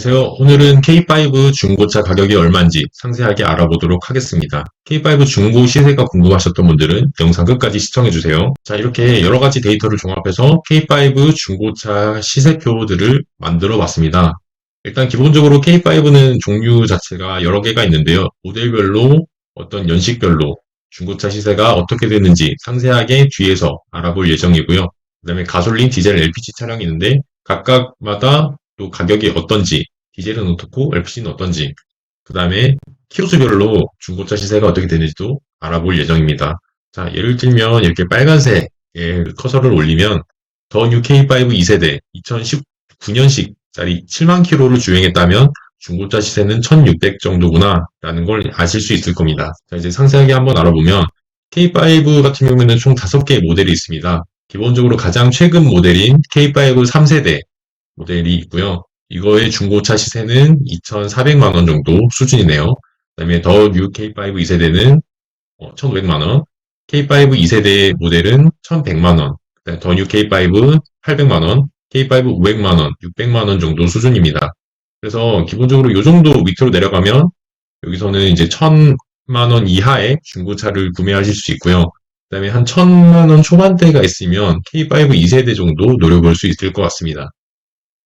안녕하세요. 오늘은 K5 중고차 가격이 얼마인지 상세하게 알아보도록 하겠습니다. K5 중고 시세가 궁금하셨던 분들은 영상 끝까지 시청해주세요. 자, 이렇게 여러 가지 데이터를 종합해서 K5 중고차 시세표들을 만들어 봤습니다. 일단 기본적으로 K5는 종류 자체가 여러 개가 있는데요. 모델별로 어떤 연식별로 중고차 시세가 어떻게 되는지 상세하게 뒤에서 알아볼 예정이고요. 그 다음에 가솔린, 디젤, LPG 차량이 있는데 각각마다 또 가격이 어떤지, 디젤은 어떻고 LPG는 어떤지, 그 다음에 키로수별로 중고차 시세가 어떻게 되는지도 알아볼 예정입니다. 자, 예를 들면 이렇게 빨간색에 커서를 올리면 더 뉴 K5 2세대 2019년식짜리 7만 킬로를 주행했다면 중고차 시세는 1600 정도구나 라는 걸 아실 수 있을 겁니다. 자, 이제 상세하게 한번 알아보면 K5 같은 경우에는 총 5개의 모델이 있습니다. 기본적으로 가장 최근 모델인 K5 3세대 모델이 있고요. 이거의 중고차 시세는 2,400만 원 정도 수준이네요. 그다음에 더 뉴 K5 2세대는 1,500만 원, K5 2세대 모델은 1,100만 원, 더 뉴 K5 800만 원, K5 500만 원, 600만 원 정도 수준입니다. 그래서 기본적으로 이 정도 밑으로 내려가면 여기서는 이제 1,000만 원 이하의 중고차를 구매하실 수 있고요. 그다음에 한 1,000만 원 초반대가 있으면 K5 2세대 정도 노려볼 수 있을 것 같습니다.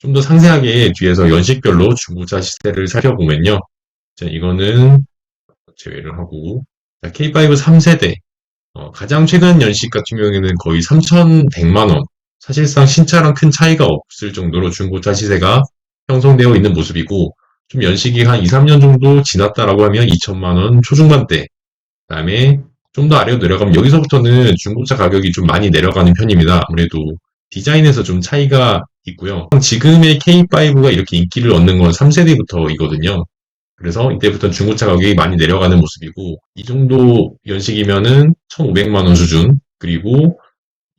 좀 더 상세하게 뒤에서 연식별로 중고차 시세를 살펴보면요. 자, 이거는 제외를 하고, 자, K5 3세대. 가장 최근 연식 같은 경우에는 거의 3,100만 원. 사실상 신차랑 큰 차이가 없을 정도로 중고차 시세가 형성되어 있는 모습이고, 좀 연식이 한 2, 3년 정도 지났다라고 하면 2천만 원 초중반대. 그다음에 좀 더 아래로 내려가면 여기서부터는 중고차 가격이 좀 많이 내려가는 편입니다. 아무래도 디자인에서 좀 차이가 있고요. 지금의 K5가 이렇게 인기를 얻는 건 3세대부터이거든요. 그래서 이때부터 중고차 가격이 많이 내려가는 모습이고, 이 정도 연식이면은 1,500만 원 수준, 그리고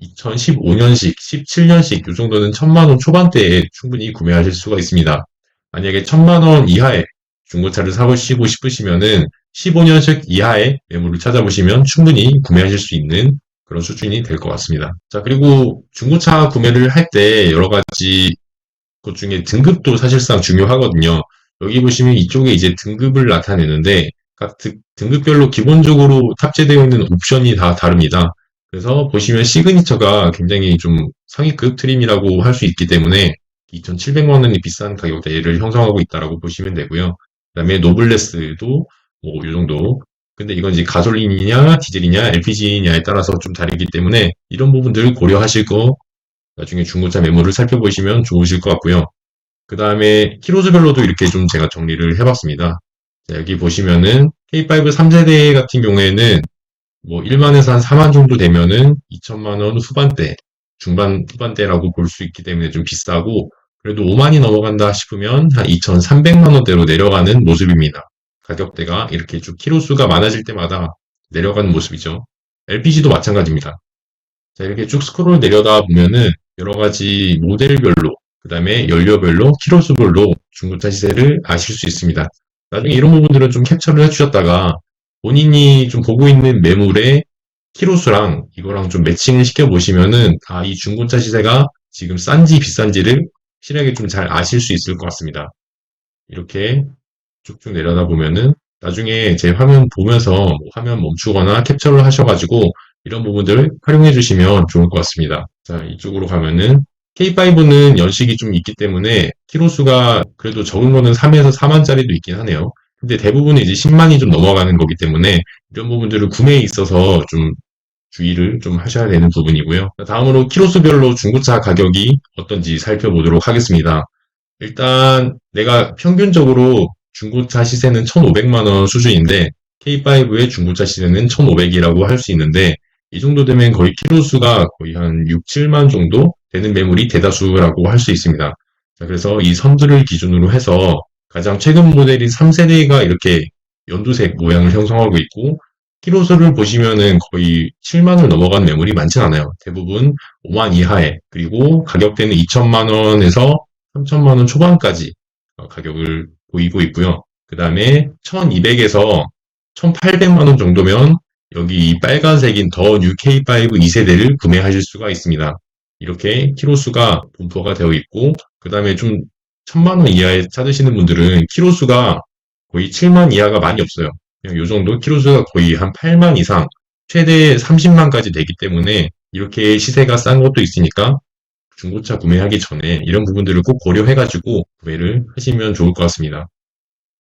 2015년식, 17년식 이 정도는 1,000만 원 초반대에 충분히 구매하실 수가 있습니다. 만약에 1,000만 원 이하의 중고차를 사보시고 싶으시면은 15년식 이하의 매물을 찾아보시면 충분히 구매하실 수 있는 그런 수준이 될 것 같습니다. 자, 그리고 중고차 구매를 할 때 여러 가지 것 중에 등급도 사실상 중요하거든요. 여기 보시면 이쪽에 이제 등급을 나타내는데 각 등급별로 기본적으로 탑재되어 있는 옵션이 다 다릅니다. 그래서 보시면 시그니처가 굉장히 좀 상위급 트림이라고 할 수 있기 때문에 2,700만 원이 비싼 가격대를 형성하고 있다라고 보시면 되고요. 그다음에 노블레스도 뭐 이 정도. 근데 이건 이제 가솔린이냐 디젤이냐 LPG냐에 따라서 좀 다르기 때문에 이런 부분들을 고려하시고 나중에 중고차 매물을 살펴보시면 좋으실 것 같고요. 그 다음에 키로수별로도 이렇게 좀 제가 정리를 해봤습니다. 자, 여기 보시면은 K5 3세대 같은 경우에는 뭐 1만에서 한 4만 정도 되면은 2천만 원 후반대, 중반 후반대라고 볼 수 있기 때문에 좀 비싸고 그래도 5만이 넘어간다 싶으면 한 2,300만 원대로 내려가는 모습입니다. 가격대가 이렇게 쭉 키로수가 많아질 때마다 내려가는 모습이죠. LPG도 마찬가지입니다. 자, 이렇게 쭉 스크롤 내려다 보면은 여러 가지 모델별로, 그 다음에 연료별로, 키로수별로 중고차 시세를 아실 수 있습니다. 나중에 이런 부분들은 좀 캡처를 해주셨다가 본인이 좀 보고 있는 매물의 키로수랑 이거랑 좀 매칭을 시켜보시면은 이 중고차 시세가 지금 싼지 비싼지를 실하게 좀 잘 아실 수 있을 것 같습니다. 이렇게 쭉쭉 내려다 보면은 나중에 제 화면 보면서 뭐 화면 멈추거나 캡처를 하셔가지고 이런 부분들을 활용해 주시면 좋을 것 같습니다. 자, 이쪽으로 가면은 K5는 연식이 좀 있기 때문에 키로수가 그래도 적은 거는 3에서 4만짜리도 있긴 하네요. 근데 대부분은 이제 10만이 좀 넘어가는 거기 때문에 이런 부분들을 구매에 있어서 좀 주의를 좀 하셔야 되는 부분이고요. 다음으로 키로수별로 중고차 가격이 어떤지 살펴보도록 하겠습니다. 일단 내가 평균적으로 중고차 시세는 1,500만 원 수준인데 K5의 중고차 시세는 1,500이라고 할 수 있는데 이 정도 되면 거의 키로수가 거의 한 6, 7만 정도 되는 매물이 대다수라고 할 수 있습니다. 자, 그래서 이 선들을 기준으로 해서 가장 최근 모델인 3세대가 이렇게 연두색 모양을 형성하고 있고 키로수를 보시면은 거의 7만을 넘어가는 매물이 많진 않아요. 대부분 5만 이하에 그리고 가격대는 2천만 원에서 3천만 원 초반까지 가격을 보이고 있고요. 그 다음에 1200에서 1800만 원 정도면 여기 이 빨간색인 더 뉴 K5 2세대를 구매하실 수가 있습니다. 이렇게 키로수가 분포가 되어 있고 그 다음에 좀 1000만 원 이하에 찾으시는 분들은 키로수가 거의 7만 이하가 많이 없어요. 그냥 요 정도 키로수가 거의 한 8만 이상, 최대 30만까지 되기 때문에 이렇게 시세가 싼 것도 있으니까 중고차 구매하기 전에 이런 부분들을 꼭 고려해가지고 구매를 하시면 좋을 것 같습니다.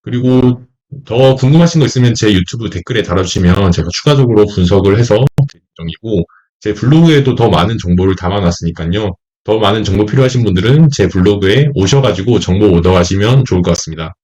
그리고 더 궁금하신 거 있으면 제 유튜브 댓글에 달아주시면 제가 추가적으로 분석을 해서 드릴 예정이고, 제 블로그에도 더 많은 정보를 담아놨으니까요. 더 많은 정보 필요하신 분들은 제 블로그에 오셔가지고 정보 얻어가시면 좋을 것 같습니다.